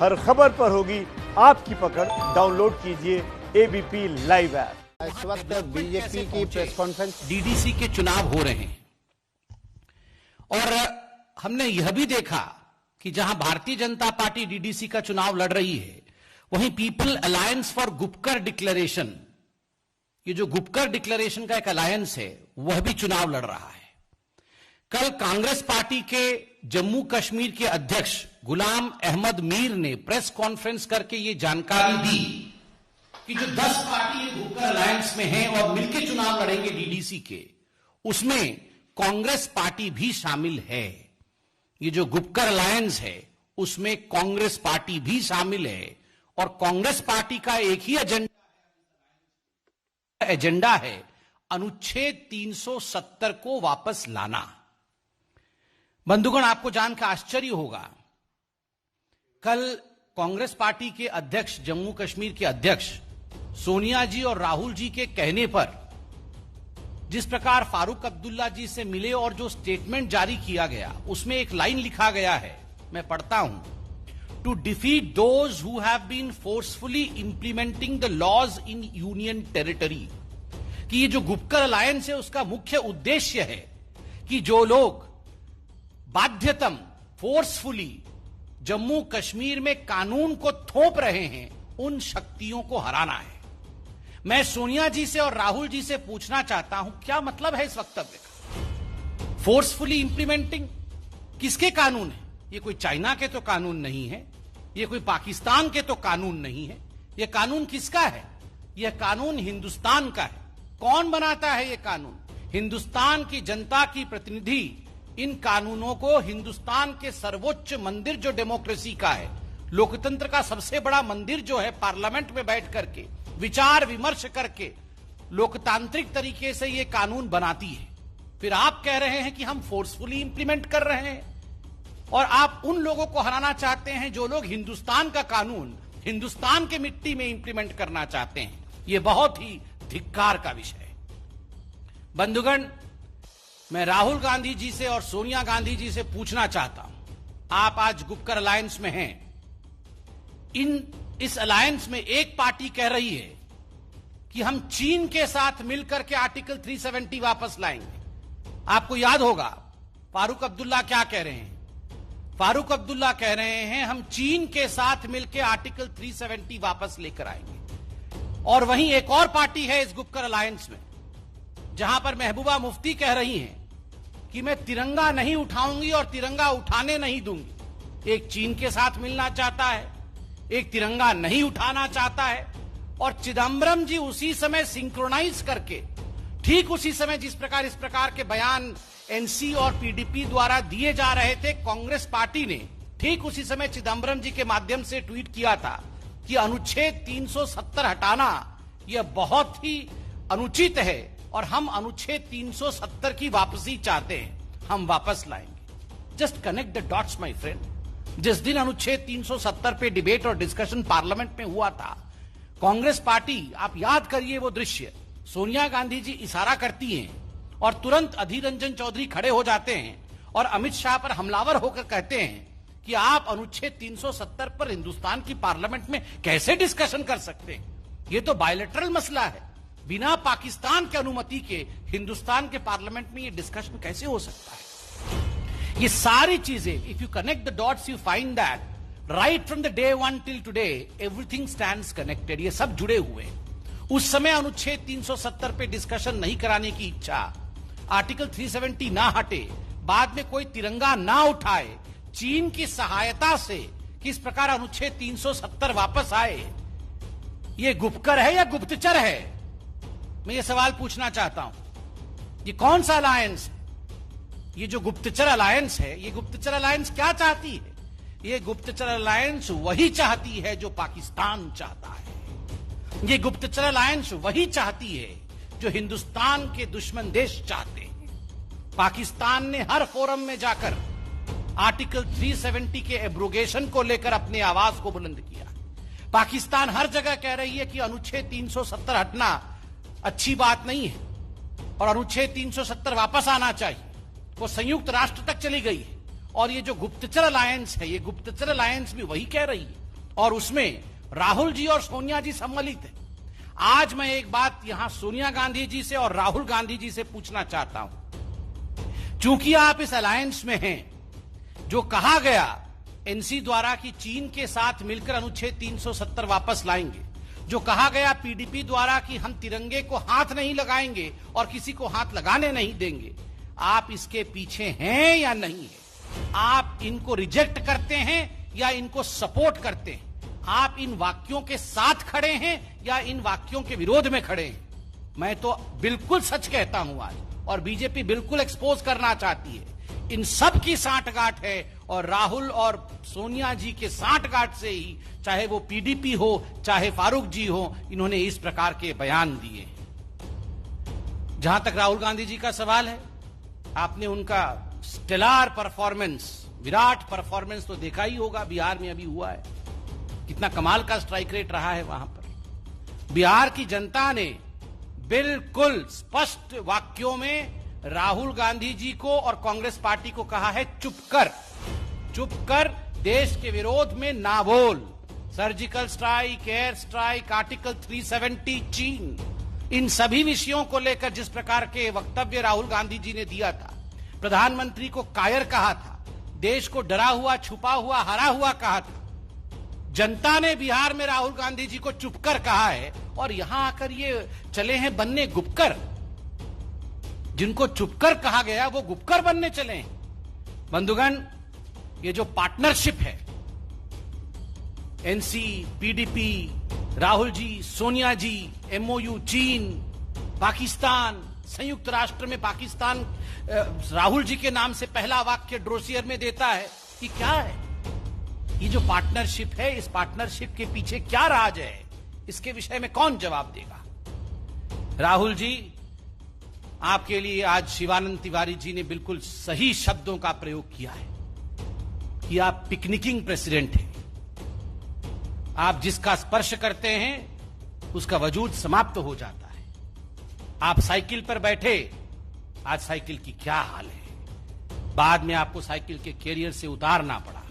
हर खबर पर होगी आपकी पकड़। डाउनलोड कीजिए एबीपी लाइव ऐप। इस वक्त बीजेपी की प्रेस कॉन्फ्रेंस। डीडीसी के चुनाव हो रहे हैं और हमने यह भी देखा कि जहां भारतीय जनता पार्टी डीडीसी का चुनाव लड़ रही है, वहीं people alliance for Gupkar declaration, ये जो गुपकर डिक्लेरेशन का एक अलायंस है, वह भी चुनाव लड़ रहा है। कल कांग्रेस पार्टी के जम्मू कश्मीर के अध्यक्ष गुलाम अहमद मीर ने प्रेस कॉन्फ्रेंस करके ये जानकारी दी कि जो 10 पार्टी गुपकर अलायंस में हैं और मिलकर चुनाव लड़ेंगे डीडीसी के, उसमें कांग्रेस पार्टी भी शामिल है। ये जो गुपकर अलायंस है उसमें कांग्रेस पार्टी भी शामिल है और कांग्रेस पार्टी का एक ही एजेंडा है, अनुच्छेद 370 को वापस लाना। बंधुगण, आपको जानकर आश्चर्य होगा, कल कांग्रेस पार्टी के अध्यक्ष, जम्मू कश्मीर के अध्यक्ष सोनिया जी और राहुल जी के कहने पर जिस प्रकार फारूक अब्दुल्ला जी से मिले और जो स्टेटमेंट जारी किया गया, उसमें एक लाइन लिखा गया है, मैं पढ़ता हूं। To defeat those who have been forcefully implementing the laws in union territory, कि ये जो गुपकर अलायंस है उसका मुख्य उद्देश्य है कि जो लोग बाध्यतम फोर्सफुली जम्मू कश्मीर में कानून को थोप रहे हैं, उन शक्तियों को हराना है। मैं सोनिया जी से और राहुल जी से पूछना चाहता हूं, क्या मतलब है इस वक्तव्य का? फोर्सफुली इंप्लीमेंटिंग किसके कानून है? ये कोई चाइना के तो कानून नहीं है, ये कोई पाकिस्तान के तो कानून नहीं है। ये कानून किसका है? यह कानून हिंदुस्तान का है। कौन बनाता है ये कानून? हिंदुस्तान की जनता की प्रतिनिधि इन कानूनों को हिंदुस्तान के सर्वोच्च मंदिर, जो डेमोक्रेसी का है, लोकतंत्र का सबसे बड़ा मंदिर जो है, पार्लियामेंट में बैठ करके विचार विमर्श करके लोकतांत्रिक तरीके से ये कानून बनाती है। फिर आप कह रहे हैं कि हम फोर्सफुली इंप्लीमेंट कर रहे हैं और आप उन लोगों को हराना चाहते हैं जो लोग हिंदुस्तान का कानून हिंदुस्तान के मिट्टी में इंप्लीमेंट करना चाहते हैं। यह बहुत ही धिक्कार का विषय है। बंधुगण, मैं राहुल गांधी जी से और सोनिया गांधी जी से पूछना चाहता हूं, आप आज गुपकर अलायंस में हैं। इस अलायंस में एक पार्टी कह रही है कि हम चीन के साथ मिलकर के आर्टिकल 370 वापस लाएंगे। आपको याद होगा फारूक अब्दुल्ला क्या कह रहे हैं? फारूक अब्दुल्ला कह रहे हैं हम चीन के साथ मिलकर आर्टिकल 370 वापस लेकर आएंगे। और वहीं एक और पार्टी है इस गुपकर अलायंस में, जहां पर महबूबा मुफ्ती कह रही हैं कि मैं तिरंगा नहीं उठाऊंगी और तिरंगा उठाने नहीं दूंगी। एक चीन के साथ मिलना चाहता है, एक तिरंगा नहीं उठाना चाहता है। और चिदंबरम जी उसी समय सिंक्रोनाइज करके, ठीक उसी समय जिस प्रकार इस प्रकार के बयान एनसी और पीडीपी द्वारा दिए जा रहे थे, कांग्रेस पार्टी ने ठीक उसी समय चिदंबरम जी के माध्यम से ट्वीट किया था कि अनुच्छेद 370 हटाना यह बहुत ही अनुचित है और हम अनुच्छेद 370 की वापसी चाहते हैं, हम वापस लाएंगे। Just connect the dots my friend. जिस दिन अनुच्छेद 370 पे डिबेट और डिस्कशन पार्लियामेंट में हुआ था, कांग्रेस पार्टी, आप याद करिए वो दृश्य, सोनिया गांधी जी इशारा करती हैं और तुरंत अधीर रंजन चौधरी खड़े हो जाते हैं और अमित शाह पर हमलावर होकर कहते हैं कि आप अनुच्छेद 370 पर हिंदुस्तान की पार्लियामेंट में कैसे डिस्कशन कर सकते हैं? ये तो बायलैटरल मसला है, बिना पाकिस्तान की अनुमति के हिंदुस्तान के पार्लियामेंट में ये डिस्कशन कैसे हो सकता है? ये सारी चीजें, if you connect the dots, you find that right from the day one till today everything stands connected. ये सब जुड़े हुए हैं। उस समय अनुच्छेद 370 पे डिस्कशन नहीं कराने की इच्छा, आर्टिकल 370 ना हटे, बाद में कोई तिरंगा ना उठाए, चीन की सहायता से किस प्रकार अनुच्छेद 370 वापस आए, ये गुपकर है या गुप्तचर है? मैं ये सवाल पूछना चाहता हूं। ये कौन सा अलायंस है? ये जो गुप्तचर अलायंस है, ये गुप्तचर अलायंस क्या चाहती है? ये गुप्तचर अलायंस वही चाहती है जो पाकिस्तान चाहता है। ये गुप्तचर अलायंस वही चाहती है जो हिंदुस्तान के दुश्मन देश चाहते हैं। पाकिस्तान ने हर फोरम में जाकर आर्टिकल 370 के एब्रोगेशन को लेकर अपनी आवाज को बुलंद किया। पाकिस्तान हर जगह कह रही है कि अनुच्छेद 370 हटना अच्छी बात नहीं है और अनुच्छेद 370 वापस आना चाहिए। वो संयुक्त राष्ट्र तक चली गई है। और ये जो गुप्तचर अलायंस है, ये गुप्तचर अलायंस भी वही कह रही है और उसमें राहुल जी और सोनिया जी सम्मिलित है। आज मैं एक बात यहां सोनिया गांधी जी से और राहुल गांधी जी से पूछना चाहता हूं। चूंकि आप इस अलायंस में हैं, जो कहा गया एनसी द्वारा कि चीन के साथ मिलकर अनुच्छेद 370 वापस लाएंगे, जो कहा गया पीडीपी द्वारा कि हम तिरंगे को हाथ नहीं लगाएंगे और किसी को हाथ लगाने नहीं देंगे, आप इसके पीछे हैं या नहीं है? आप इनको रिजेक्ट करते हैं या इनको सपोर्ट करते हैं? आप इन वाक्यों के साथ खड़े हैं या इन वाक्यों के विरोध में खड़े हैं? मैं तो बिल्कुल सच कहता हूं आज, और बीजेपी बिल्कुल एक्सपोज करना चाहती है। इन सब की सांठगांठ है और राहुल और सोनिया जी के सांठगांठ से ही, चाहे वो पीडीपी हो चाहे फारूक जी हो, इन्होंने इस प्रकार के बयान दिए। जहां तक राहुल गांधी जी का सवाल है, आपने उनका स्टेलार परफॉर्मेंस, विराट परफॉर्मेंस तो देखा ही होगा। बिहार में अभी हुआ है, कितना कमाल का स्ट्राइक रेट रहा है वहां पर। बिहार की जनता ने बिल्कुल स्पष्ट वाक्यों में राहुल गांधी जी को और कांग्रेस पार्टी को कहा है, चुप कर, देश के विरोध में ना बोल। Surgical strike, air strike, article 370, चीन, इन सभी विषयों को लेकर जिस प्रकार के वक्तव्य राहुल गांधी जी ने दिया था, प्रधानमंत्री को कायर कहा था, देश को डरा हुआ, छुपा हुआ, हरा हुआ कहा था। जनता ने बिहार में राहुल गांधी जी को चुप कर कहा है और यहां आकर ये चले हैं बनने गुपकर। जिनको चुपकर कहा गया वो गुपकर बनने चले हैं। बंधुगण, ये जो पार्टनरशिप है, एनसी, पीडीपी, राहुल जी, सोनिया जी, एमओयू, चीन, पाकिस्तान, संयुक्त राष्ट्र में पाकिस्तान राहुल जी के नाम से पहला वाक्य ड्रोसियर में देता है, कि क्या है ये जो पार्टनरशिप है? इस पार्टनरशिप के पीछे क्या राज है? इसके विषय में कौन जवाब देगा? राहुल जी, आपके लिए आज शिवानंद तिवारी जी ने बिल्कुल सही शब्दों का प्रयोग किया है कि आप पिकनिकिंग प्रेसिडेंट हैं। आप जिसका स्पर्श करते हैं उसका वजूद समाप्त हो जाता है। आप साइकिल पर बैठे, आज साइकिल की क्या हाल है, बाद में आपको साइकिल के कैरियर से उतारना पड़ा।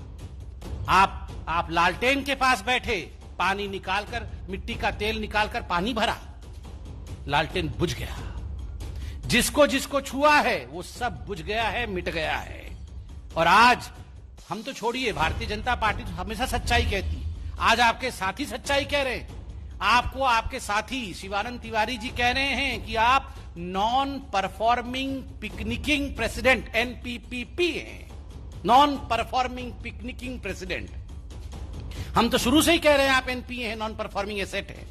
आप लालटेन के पास बैठे, पानी निकालकर, मिट्टी का तेल निकालकर पानी भरा, लालटेन बुझ गया। जिसको छुआ है वो सब बुझ गया है, मिट गया है। और आज हम तो छोड़िए, भारतीय जनता पार्टी तो हमेशा सच्चाई कहती है, आज आपके साथी सच्चाई कह रहे हैं। आपको आपके साथी शिवानंद तिवारी जी कह रहे हैं कि आप नॉन परफॉर्मिंग पिकनिकिंग प्रेसिडेंट, NPPP हैं, नॉन परफॉर्मिंग पिकनिकिंग प्रेसिडेंट। हम तो शुरू से ही कह रहे हैं आप NPA हैं, नॉन परफॉर्मिंग एसेट है,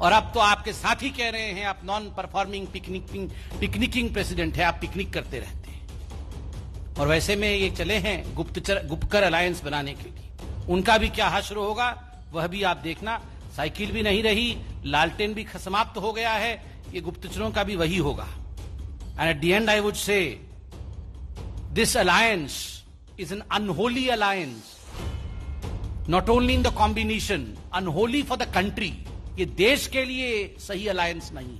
और अब तो आपके साथी कह रहे हैं आप नॉन परफॉर्मिंग पिकनिकिंग प्रेसिडेंट है, आप पिकनिक करते रहते हैं। और वैसे में ये चले हैं गुपकर अलायंस बनाने के लिए। उनका भी क्या हश्र होगा वह भी आप देखना। साइकिल भी नहीं रही, लालटेन भी समाप्त हो गया है, ये गुप्तचरों का भी वही होगा। And at the and I would say this alliance is an unholy alliance, not only in the combination, unholy for the country. ये देश के लिए सही अलायंस नहीं।